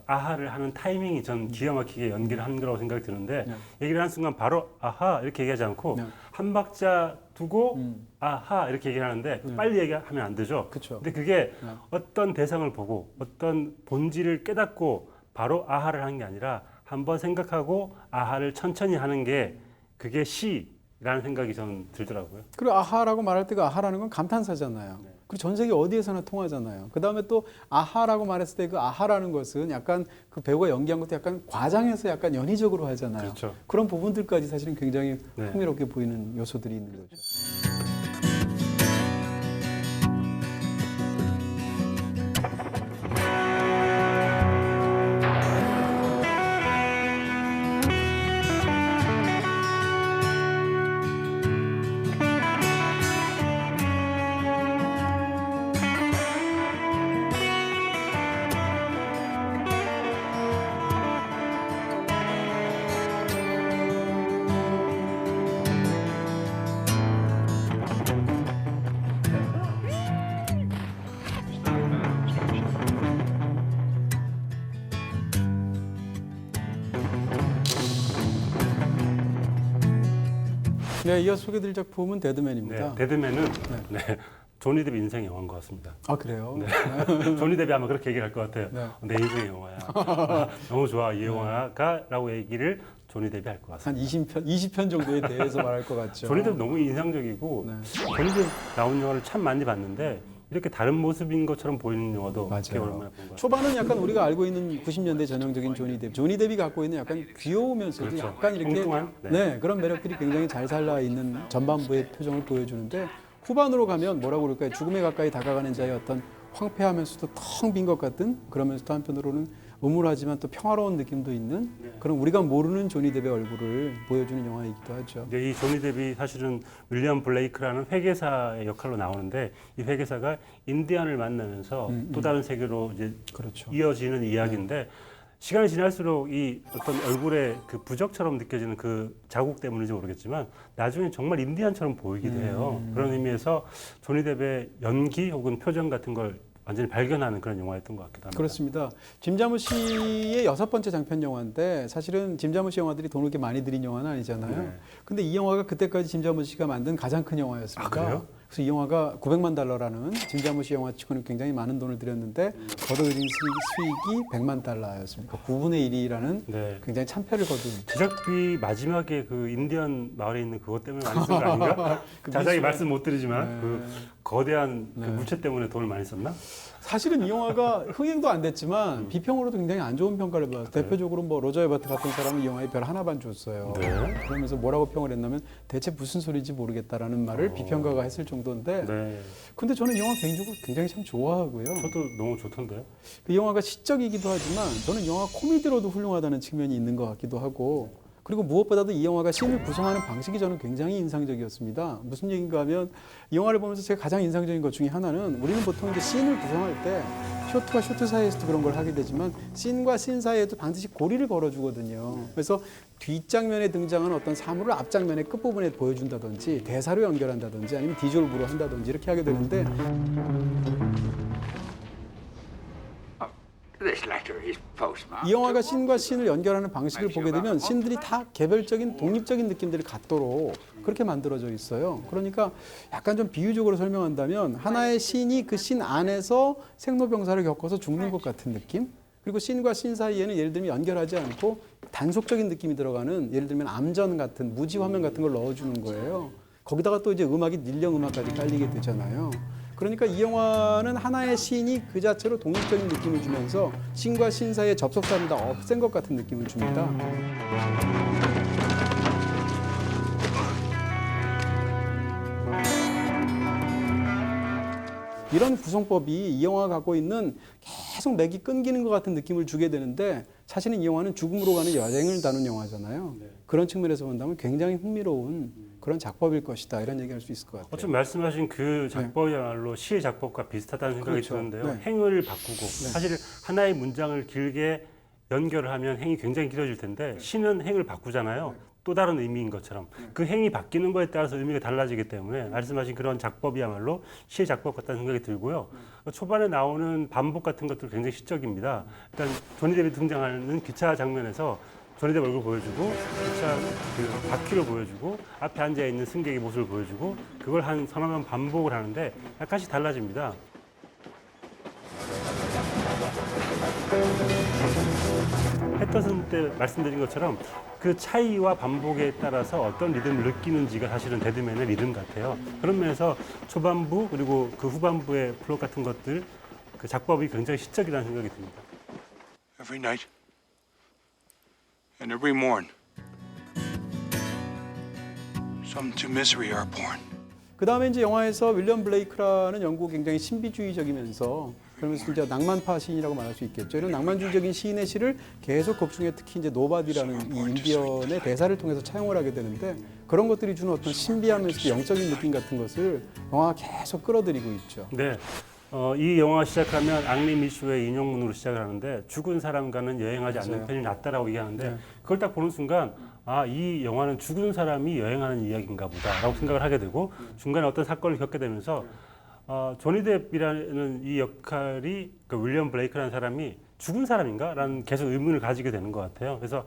아하를 하는 타이밍이 전 기가 막히게 연기를 한 거라고 생각이 드는데 얘기를 하는 순간 바로 아하 이렇게 얘기하지 않고 한 박자 두고 아하 이렇게 얘기를 하는데 빨리 얘기하면 안 되죠. 그쵸. 근데 그게 어떤 대상을 보고 어떤 본질을 깨닫고 바로 아하를 하는 게 아니라 한번 생각하고 아하를 천천히 하는 게 그게 시라는 생각이 저는 들더라고요. 그리고 아하라고 말할 때가 아하라는 건 감탄사잖아요. 그리고 전 세계 어디에서나 통하잖아요. 그 다음에 또 아하라고 말했을 때 그 아하라는 것은 약간 그 배우가 연기한 것도 약간 과장해서 약간 연희적으로 하잖아요. 그렇죠. 그런 부분들까지 사실은 굉장히 네. 흥미롭게 보이는 요소들이 있는 거죠. 네, 이어서 소개드릴 작품은 데드맨입니다. 네, 데드맨은 네, 조니 뎁 인생 영화인 것 같습니다. 아 그래요? 네. 조니 뎁이 아마 그렇게 얘기를 할 것 같아요. 네. 내 인생 영화야. 너무 좋아 이 영화가라고 얘기를 조니 뎁이 할 것 같습니다. 한 20편 정도에 대해서 말할 것 같죠. 조니 뎁 너무 인상적이고 네. 조니 뎁 나온 영화를 참 많이 봤는데 이렇게 다른 모습인 것처럼 보이는 영화도 꽤 오랜만에 본 것 같아요. 초반은 약간 우리가 알고 있는 90년대 전형적인 조니 뎁. 조니 뎁이 갖고 있는 약간 귀여우면서도 그렇죠. 약간 이렇게 엉뚱한? 네, 그런 매력들이 굉장히 잘 살아 있는 전반부의 표정을 보여주는데 후반으로 가면 뭐라고 그럴까요? 죽음에 가까이 다가가는 자의 어떤 황폐하면서도 텅 빈 것 같은 그러면서도 한편으로는 음울하지만 또 평화로운 느낌도 있는 그런 우리가 모르는 조니 뎁의 얼굴을 보여주는 영화이기도 하죠. 이제 이 조니 뎁이 사실은 윌리엄 블레이크라는 회계사의 역할로 나오는데 이 회계사가 인디언을 만나면서 또 다른 세계로 이제 그렇죠. 이어지는 이야기인데 시간이 지날수록 이 어떤 얼굴에 그 부적처럼 느껴지는 그 자국 때문인지 모르겠지만 나중에 정말 인디언처럼 보이기도 해요. 그런 의미에서 조니 뎁의 연기 혹은 표정 같은 걸 완전히 발견하는 그런 영화였던 것 같기도 합니다. 그렇습니다. 짐 자무시의 6번째 장편 영화인데 사실은 짐 자무시 영화들이 돈을 그렇게 많이 들인 영화는 아니잖아요. 네. 근데 이 영화가 그때까지 짐 자무시가 만든 가장 큰 영화였습니다. 아, 그래요? 그래서 이 영화가 $900만 달러라는 짐 자무시 영화 치고는 굉장히 많은 돈을 들였는데 거둬들인 수익이 $100만 달러였습니다. 9분의 1이라는 네. 굉장히 참패를 거둔. 제작비 마지막에 그 인디언 마을에 있는 그것 때문에 많이 쓴 거 아닌가? 자세히 말씀 못 드리지만 그 거대한 그 물체 때문에 돈을 많이 썼나? 사실은 이 영화가 흥행도 안 됐지만 비평으로도 굉장히 안 좋은 평가를 받았어요. 대표적으로 뭐 로저 에버트 같은 사람은 이 영화에 별 하나 반 줬어요. 네. 그러면서 뭐라고 평을 했냐면 대체 무슨 소리인지 모르겠다라는 말을 비평가가 했을 정도인데 네. 근데 저는 이 영화 개인적으로 굉장히 참 좋아하고요. 저도 너무 좋던데요. 그 영화가 시적이기도 하지만 저는 영화 코미디로도 훌륭하다는 측면이 있는 것 같기도 하고 그리고 무엇보다도 이 영화가 씬을 구성하는 방식이 저는 굉장히 인상적이었습니다. 무슨 얘기인가 하면 이 영화를 보면서 제가 가장 인상적인 것 중에 하나는 우리는 보통 이제 씬을 구성할 때 쇼트와 쇼트 사이에서도 그런 걸 하게 되지만 씬과 씬 사이에도 반드시 고리를 걸어주거든요. 그래서 뒷장면에 등장하는 어떤 사물을 앞장면의 끝부분에 보여준다든지 대사로 연결한다든지 아니면 디졸브로 한다든지 이렇게 하게 되는데 이 영화가 씬과 씬을 연결하는 방식을 보게 되면 씬들이 다 개별적인 독립적인 느낌들을 갖도록 그렇게 만들어져 있어요. 그러니까 약간 좀 비유적으로 설명한다면 하나의 씬이 그 씬 안에서 생로병사를 겪어서 죽는 것 같은 느낌? 그리고 씬과 씬 사이에는 예를 들면 연결하지 않고 단속적인 느낌이 들어가는 예를 들면 암전 같은 무지 화면 같은 걸 넣어주는 거예요. 거기다가 또 이제 음악이 닐령 음악까지 깔리게 되잖아요. 그러니까 이 영화는 하나의 씬이 그 자체로 독립적인 느낌을 주면서 씬과 씬 사이의 접속사를 다 없앤 것 같은 느낌을 줍니다. 이런 구성법이 이 영화가 갖고 있는 계속 맥이 끊기는 것 같은 느낌을 주게 되는데 사실은 이 영화는 죽음으로 가는 여행을 다룬 영화잖아요. 그런 측면에서 본다면 굉장히 흥미로운 그런 작법일 것이다 이런 얘기할 수 있을 것 같아요. 어쩜 말씀하신 그 작법이야말로 시의 작법과 비슷하다는 생각이 그렇죠. 드는데요. 네. 행을 바꾸고 사실 하나의 문장을 길게 연결을 하면 행이 굉장히 길어질 텐데 시는 행을 바꾸잖아요. 또 다른 의미인 것처럼 그 행이 바뀌는 거에 따라서 의미가 달라지기 때문에 말씀하신 그런 작법이야말로 시의 작법 같다는 생각이 들고요. 초반에 나오는 반복 같은 것들 굉장히 시적입니다. 일단 조니 뎁이 등장하는 기차 장면에서 조니 뎁 얼굴 보여주고 기차 그 바퀴를 보여주고 앞에 앉아 있는 승객의 모습을 보여주고 그걸 한 서너 번 반복을 하는데 약간씩 달라집니다. 패터슨 때 말씀드린 것처럼 그 차이와 반복에 따라서 어떤 리듬을 느끼는지가 사실은 데드맨의 리듬 같아요. 그런 면에서 초반부 그리고 그 후반부의 플롯 같은 것들 그 작법이 굉장히 시적이라는 생각이 듭니다. Every night and every morn, some to misery are born. 그 다음에 이제 영화에서 윌리엄 블레이크라는 영국 굉장히 신비주의적이면서 그러면서 이제 낭만파 시인이라고 말할 수 있겠죠. 이런 낭만주의적인 시인의 시를 계속 곡 중에 특히 이제 노바디라는 이 인디언의 대사를 통해서 차용을 하게 되는데 그런 것들이 주는 어떤 신비하면서도 영적인 느낌 같은 것을 영화가 계속 끌어들이고 있죠. 네. 이 영화 시작하면 앙리 미쇼의 인용문으로 시작을 하는데 죽은 사람과는 여행하지 않는 편이 낫다라고 얘기하는데 그걸 딱 보는 순간 아, 이 영화는 죽은 사람이 여행하는 이야기인가 보다라고 생각을 하게 되고 중간에 어떤 사건을 겪게 되면서 조니 뎁이라는 이 역할이 그 윌리엄 블레이크라는 사람이 죽은 사람인가? 라는 계속 의문을 가지게 되는 것 같아요. 그래서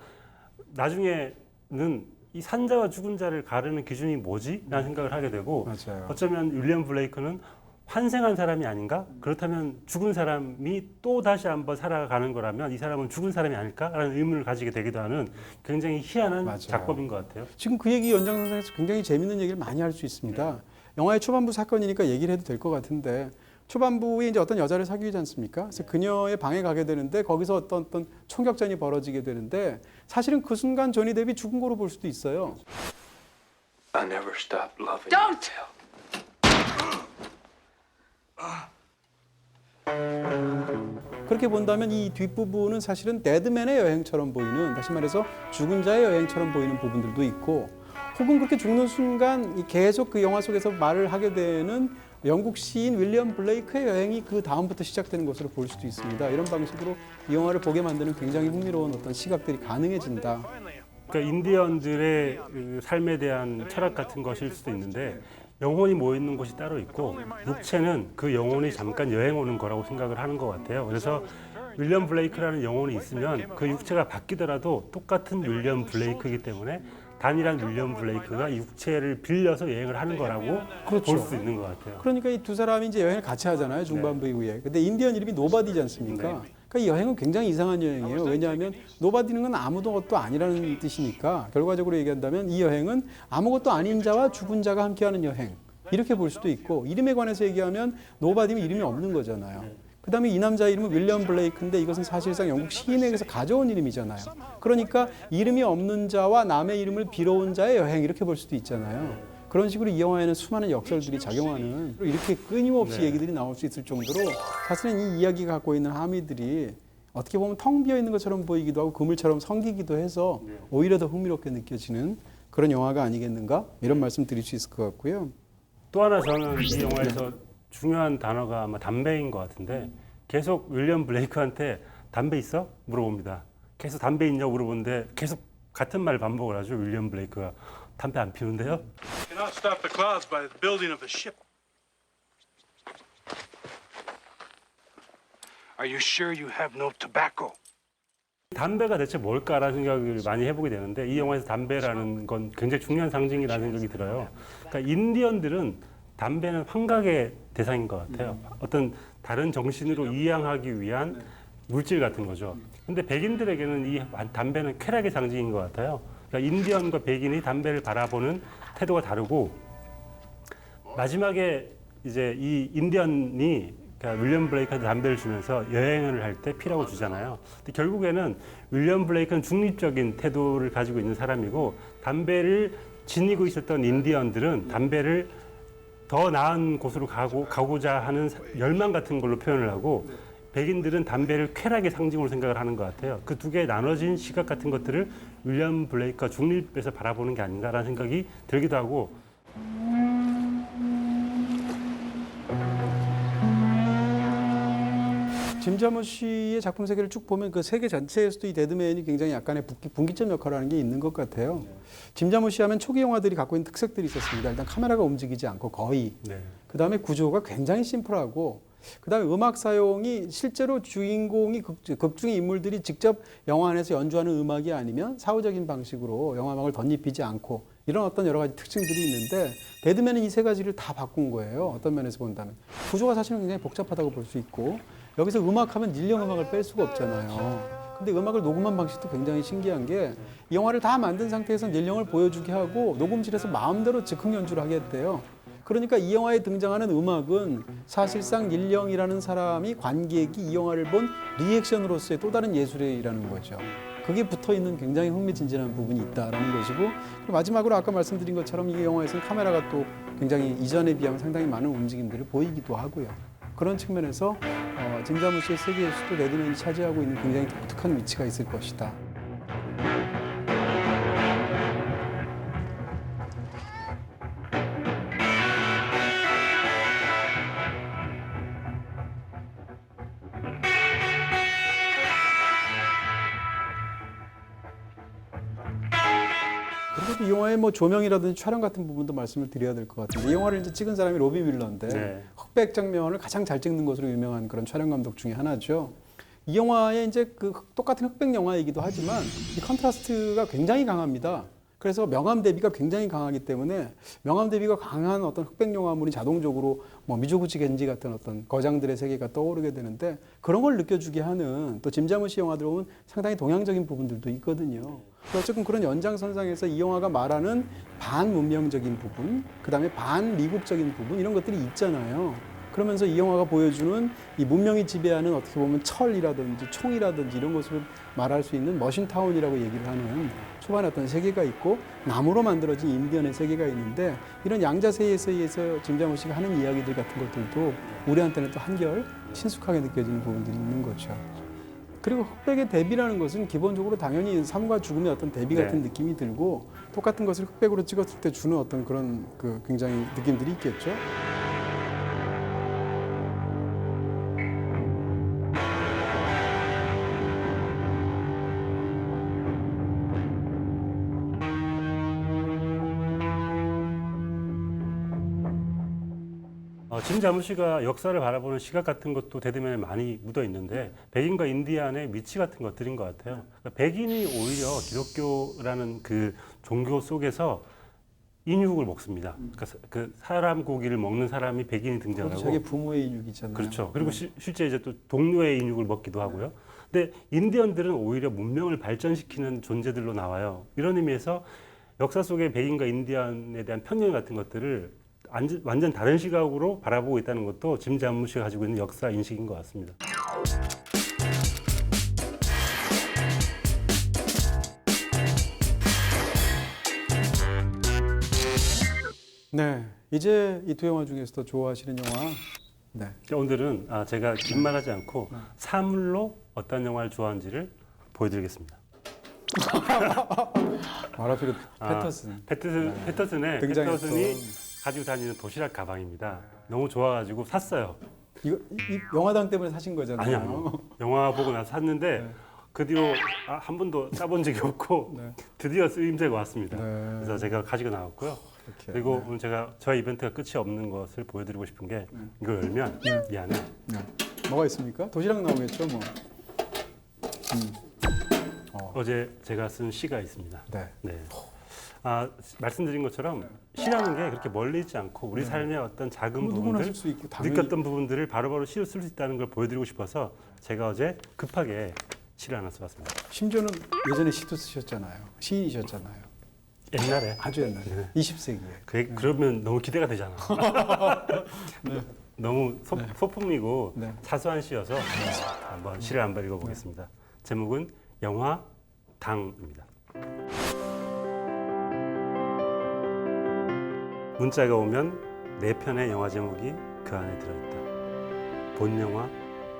나중에는 이 산자와 죽은 자를 가르는 기준이 뭐지? 라는 생각을 하게 되고 맞아요. 어쩌면 윌리엄 블레이크는 환생한 사람이 아닌가? 그렇다면 죽은 사람이 또 다시 한번 살아가는 거라면 이 사람은 죽은 사람이 아닐까라는 의문을 가지게 되기도 하는 굉장히 희한한 맞아요. 작법인 것 같아요. 지금 그 얘기 연장선상에서 굉장히 재밌는 얘기를 많이 할 수 있습니다. 영화의 초반부 사건이니까 얘기를 해도 될 것 같은데 초반부에 이제 어떤 여자를 사귀지 않습니까? 그래서 그녀의 방에 가게 되는데 거기서 어떤 총격전이 벌어지게 되는데 사실은 그 순간 조니 뎁이 죽은 거로 볼 수도 있어요. I never stopped loving Don't! 그렇게 본다면 이 뒷부분은 사실은 데드맨의 여행처럼 보이는 다시 말해서 죽은 자의 여행처럼 보이는 부분들도 있고 혹은 그렇게 죽는 순간 계속 그 영화 속에서 말을 하게 되는 영국 시인 윌리엄 블레이크의 여행이 그 다음부터 시작되는 것으로 볼 수도 있습니다. 이런 방식으로 이 영화를 보게 만드는 굉장히 흥미로운 어떤 시각들이 가능해진다. 그러니까 인디언들의 그 삶에 대한 철학 같은 것일 수도 있는데 영혼이 모이는 곳이 따로 있고 육체는 그 영혼이 잠깐 여행 오는 거라고 생각을 하는 것 같아요. 그래서 윌리엄 블레이크라는 영혼이 있으면 그 육체가 바뀌더라도 똑같은 윌리엄 블레이크이기 때문에 단일한 윌리엄 블레이크가 육체를 빌려서 여행을 하는 거라고 그렇죠. 볼 수 있는 것 같아요. 그러니까 이 두 사람이 이제 여행을 같이 하잖아요. 중반부 이후에. 근데 인디언 이름이 노바디지 않습니까? 그러니까 이 여행은 굉장히 이상한 여행이에요. 왜냐하면 노바디는 건 아무것도 아니라는 뜻이니까 결과적으로 얘기한다면 이 여행은 아무것도 아닌 자와 죽은 자가 함께하는 여행. 이렇게 볼 수도 있고 이름에 관해서 얘기하면 노바디면 이름이 없는 거잖아요. 그다음에 이 남자 이름은 윌리엄 블레이크인데 이것은 사실상 영국 시인에게서 가져온 이름이잖아요. 그러니까 이름이 없는 자와 남의 이름을 빌어온 자의 여행 이렇게 볼 수도 있잖아요. 그런 식으로 이 영화에는 수많은 역설들이 작용하는 이렇게 끊임없이 얘기들이 나올 수 있을 정도로 사실은 이 이야기가 갖고 있는 함의들이 어떻게 보면 텅 비어 있는 것처럼 보이기도 하고 그물처럼 성기기도 해서 오히려 더 흥미롭게 느껴지는 그런 영화가 아니겠는가 이런 말씀 드릴 수 있을 것 같고요. 또 하나 저는 이 영화에서 중요한 단어가 아마 담배인 것 같은데 계속 윌리엄 블레이크한테 담배 있어? 물어봅니다. 계속 담배 있냐고 물어보는데 계속 같은 말 반복을 하죠. 윌리엄 블레이크가 담배 안 피우는데요? Cannot stop the clouds by the building of a ship. Are you sure you have no tobacco? 담배가 대체 뭘까라는 생각을 많이 해보게 되는데 이 영화에서 담배라는 건 굉장히 중요한 상징이라는 생각이 들어요. 그러니까 인디언들은 담배는 환각의 대상인 것 같아요. 어떤 다른 정신으로 이양하기 위한 물질 같은 거죠. 근데 백인들에게는 이 담배는 쾌락의 상징인 것 같아요. 그러니까 인디언과 백인이 담배를 바라보는 태도가 다르고 마지막에 이제 이 인디언이 그러니까 윌리엄 블레이크한테 담배를 주면서 여행을 할 때 피라고 주잖아요. 근데 결국에는 윌리엄 블레이크는 중립적인 태도를 가지고 있는 사람이고 담배를 지니고 있었던 인디언들은 담배를 더 나은 곳으로 가고자 하는 열망 같은 걸로 표현을 하고 백인들은 담배를 쾌락의 상징으로 생각을 하는 것 같아요. 그 두 개의 나눠진 시각 같은 것들을 윌리엄 블레이크가 중립에서 바라보는 게 아닌가라는 생각이 들기도 하고 짐 자무시의 작품 세계를 쭉 보면 그 세계 전체에서도 이 데드맨이 굉장히 약간의 분기점 역할을 하는 게 있는 것 같아요. 짐 자무시 하면 초기 영화들이 갖고 있는 특색들이 있었습니다. 일단 카메라가 움직이지 않고 거의. 그다음에 구조가 굉장히 심플하고 그다음에 음악 사용이 실제로 주인공이 극중의 인물들이 직접 영화 안에서 연주하는 음악이 아니면 사후적인 방식으로 영화음악을 덧입히지 않고 이런 어떤 여러 가지 특징들이 있는데 데드맨은 이 세 가지를 다 바꾼 거예요. 어떤 면에서 본다면. 구조가 사실은 굉장히 복잡하다고 볼 수 있고 여기서 음악하면 닐령 음악을 뺄 수가 없잖아요. 근데 음악을 녹음한 방식도 굉장히 신기한 게 이 영화를 다 만든 상태에서 닐령을 보여주게 하고 녹음실에서 마음대로 즉흥 연주를 하게 했대요. 그러니까 이 영화에 등장하는 음악은 사실상 닐령이라는 사람이 관객이 이 영화를 본 리액션으로서의 또 다른 예술이라는 거죠. 그게 붙어있는 굉장히 흥미진진한 부분이 있다는 것이고 그리고 마지막으로 아까 말씀드린 것처럼 이 영화에서는 카메라가 또 굉장히 이전에 비하면 상당히 많은 움직임들을 보이기도 하고요. 그런 측면에서 짐 자무시의 세계에서도 데드맨이 차지하고 있는 굉장히 독특한 위치가 있을 것이다. 그리고 이 영화의 뭐 조명이라든지 촬영 같은 부분도 말씀을 드려야 될 것 같은데 이 영화를 이제 찍은 사람이 로비 윌러인데 흑백 장면을 가장 잘 찍는 것으로 유명한 그런 촬영 감독 중에 하나죠. 이 영화에 이제 그 똑같은 흑백 영화이기도 하지만 이 컨트라스트가 굉장히 강합니다. 그래서 명암 대비가 굉장히 강하기 때문에 명암 대비가 강한 어떤 흑백 영화물이 자동적으로 뭐 미조구치 겐지 같은 어떤 거장들의 세계가 떠오르게 되는데 그런 걸 느껴주게 하는 또 짐 자무시 영화들 보면 상당히 동양적인 부분들도 있거든요. 어쨌든 그런 연장선상에서 이 영화가 말하는 반문명적인 부분, 그다음에 반미국적인 부분 이런 것들이 있잖아요. 그러면서 이 영화가 보여주는 이 문명이 지배하는 어떻게 보면 철이라든지 총이라든지 이런 것을 말할 수 있는 머신타운이라고 얘기를 하는 초반에 어떤 세계가 있고 나무로 만들어진 인디언의 세계가 있는데 이런 양자세에서 짐 자무시가 하는 이야기들 같은 것들도 우리한테는 또 한결 친숙하게 느껴지는 부분들이 있는 거죠. 그리고 흑백의 대비라는 것은 기본적으로 당연히 삶과 죽음의 어떤 대비 같은 느낌이 들고 똑같은 것을 흑백으로 찍었을 때 주는 어떤 그런 그 굉장히 느낌들이 있겠죠. 짐 자무시가 역사를 바라보는 시각 같은 것도 데드맨에 많이 묻어 있는데 백인과 인디안의 위치 같은 것들인 것 같아요. 그러니까 백인이 오히려 기독교라는 그 종교 속에서 인육을 먹습니다. 그러니까 그 사람 고기를 먹는 사람이 백인이 등장하고 자기 부모의 인육이잖아요. 그렇죠. 그리고 실제 이제 또 동료의 인육을 먹기도 하고요. 근데 인디언들은 오히려 문명을 발전시키는 존재들로 나와요. 이런 의미에서 역사 속의 백인과 인디언에 대한 편견 같은 것들을 완전 다른 시각으로 바라보고 있다는 것도 짐 자무시가 가지고 있는 역사 인식인 것 같습니다. 네, 이제 이 두 영화 중에서도 좋아하시는 영화 네. 오늘은 제가 긴 말하지 않고 사물로 어떤 영화를 좋아하는지를 보여드리겠습니다. 바로 앞에 패터슨. 패터슨의 등장했던. 패터슨이 가지고 다니는 도시락 가방입니다. 너무 좋아가지고 샀어요. 이 영화당 때문에 사신 거잖아요. 아니요. 영화 보고 나서 샀는데 그 뒤로 한 번도 싸본 적이 없고 네. 드디어 쓰임새가 왔습니다. 네. 그래서 제가 가지고 나왔고요. 이렇게. 그리고 오늘 제가 저희 이벤트가 끝이 없는 것을 보여드리고 싶은 게 이걸 열면 이 안에 네. 뭐가 있습니까? 도시락 나오겠죠, 뭐. 어제 제가 쓴 시가 있습니다. 네. 네. 말씀드린 것처럼 시라는 게 그렇게 멀리 있지 않고 우리 삶의 어떤 작은 뭐 누구나 부분들, 쓸 수 있고 당연히. 느꼈던 부분들을 바로바로 시로 쓸 수 있다는 걸 보여드리고 싶어서 제가 어제 급하게 시를 하나 써봤습니다. 심지어는 예전에 시도 쓰셨잖아요. 시인이셨잖아요. 옛날에 아주 옛날에. 네. 20세기에. 그러면 너무 기대가 되잖아. 너무 소품이고 네. 사소한 시여서 한번 시를 한번 읽어보겠습니다. 제목은 영화 당입니다. 문자가 오면 4편의 영화 제목이 그 안에 들어있다. 본 영화,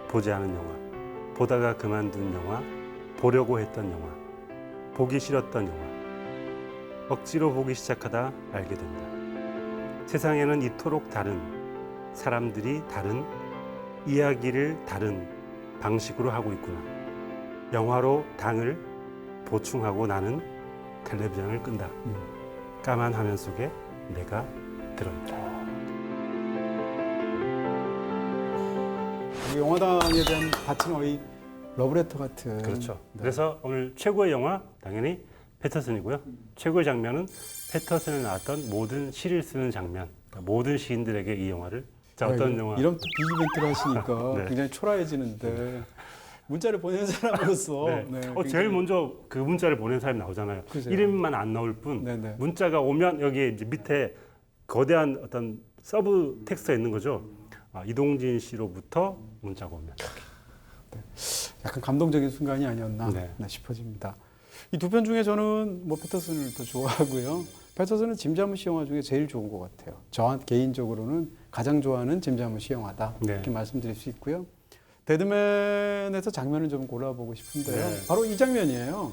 보지 않은 영화, 보다가 그만둔 영화, 보려고 했던 영화, 보기 싫었던 영화, 억지로 보기 시작하다 알게 된다. 세상에는 이토록 다른 사람들이 다른 이야기를 다른 방식으로 하고 있구나. 영화로 당을 보충하고 나는 텔레비전을 끈다. 까만 화면 속에 내가 들어있다. 이 영화당에 대한 같은 거의 러브레터 같은. 그렇죠. 네. 그래서 오늘 최고의 영화 당연히 패터슨이고요. 최고의 장면은 패터슨에 나왔던 모든 시를 쓰는 장면. 그러니까 모든 시인들에게 이 영화를 어떤 영화? 이런 또 비이벤트를 하시니까 네. 굉장히 초라해지는데 문자를 보낸 사람으로서 네. 네, 제일 먼저 그 문자를 보낸 사람이 나오잖아요. 그죠. 이름만 안 나올 뿐 네네. 문자가 오면 여기에 이제 밑에 거대한 어떤 서브 텍스트가 있는 거죠. 이동진 씨로부터 문자가 오면. 약간 감동적인 순간이 아니었나 네. 싶어집니다. 이 두 편 중에 저는 뭐 패터슨을 더 좋아하고요. 패터슨은 짐 자무시 영화 중에 제일 좋은 것 같아요. 저 개인적으로는 가장 좋아하는 짐 자무시 영화다. 네. 이렇게 말씀드릴 수 있고요. 데드맨에서 장면을 좀 골라보고 싶은데요. 네. 바로 이 장면이에요.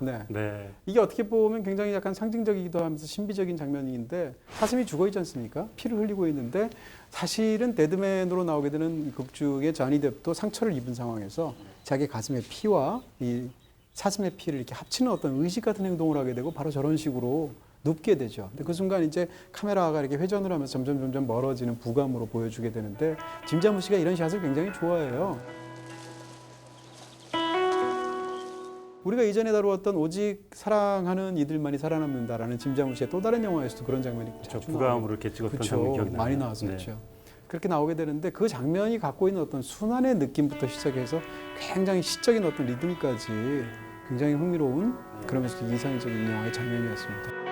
네. 네. 이게 어떻게 보면 굉장히 약간 상징적이기도 하면서 신비적인 장면인데 사슴이 죽어 있지 않습니까? 피를 흘리고 있는데 사실은 데드맨으로 나오게 되는 극 중에 조니 뎁도 상처를 입은 상황에서 자기 가슴의 피와 이 사슴의 피를 이렇게 합치는 어떤 의식 같은 행동을 하게 되고 바로 저런 식으로 눕게 되죠. 근데 그 순간 이제 카메라가 이렇게 회전을 하면서 점점 멀어지는 부감으로 보여주게 되는데 짐 자무시가 이런 샷을 굉장히 좋아해요. 우리가 이전에 다루었던 오직 사랑하는 이들만이 살아남는다라는 짐 자무시의 또 다른 영화에서도 그런 장면이 저 부감으로 이렇게 찍었던 장면 기억이 나요. 많이 나왔었죠. 그렇게 나오게 되는데 그 장면이 갖고 있는 어떤 순환의 느낌부터 시작해서 굉장히 시적인 어떤 리듬까지 굉장히 흥미로운 그러면서도 이상적인 영화의 장면이었습니다.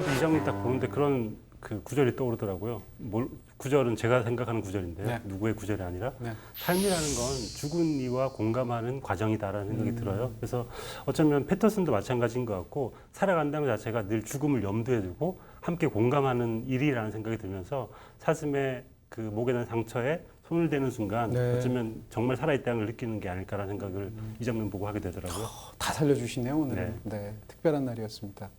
이 장면 딱 보는데 그런 그 구절이 떠오르더라고요. 구절은 제가 생각하는 구절인데요. 네. 누구의 구절이 아니라 네. 삶이라는 건 죽은 이와 공감하는 과정이다라는 생각이 들어요. 그래서 어쩌면 패터슨도 마찬가지인 것 같고 살아간다는 것 자체가 늘 죽음을 염두에 두고 함께 공감하는 일이라는 생각이 들면서 사슴의 그 목에 난 상처에 손을 대는 순간 네. 어쩌면 정말 살아있다는 걸 느끼는 게 아닐까라는 생각을 이 장면 보고 하게 되더라고요. 다 살려주시네요 오늘. 네. 네, 특별한 날이었습니다.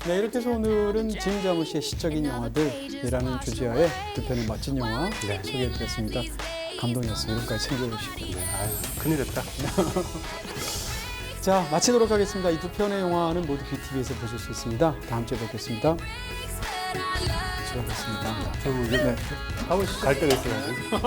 네, 이렇게 해서 오늘은 짐 자무시의 시적인 영화들이라는 주제하에 두 편의 멋진 영화 소개해드렸습니다. 감동이었어요. 이름까지 챙겨보시고. 큰일이었다. 자, 마치도록 하겠습니다. 이 두 편의 영화는 모두 BTV에서 보실 수 있습니다. 다음 주에 뵙겠습니다. 수고하셨습니다. 저는 이제 가보시죠. 갈 때가 있어가지고.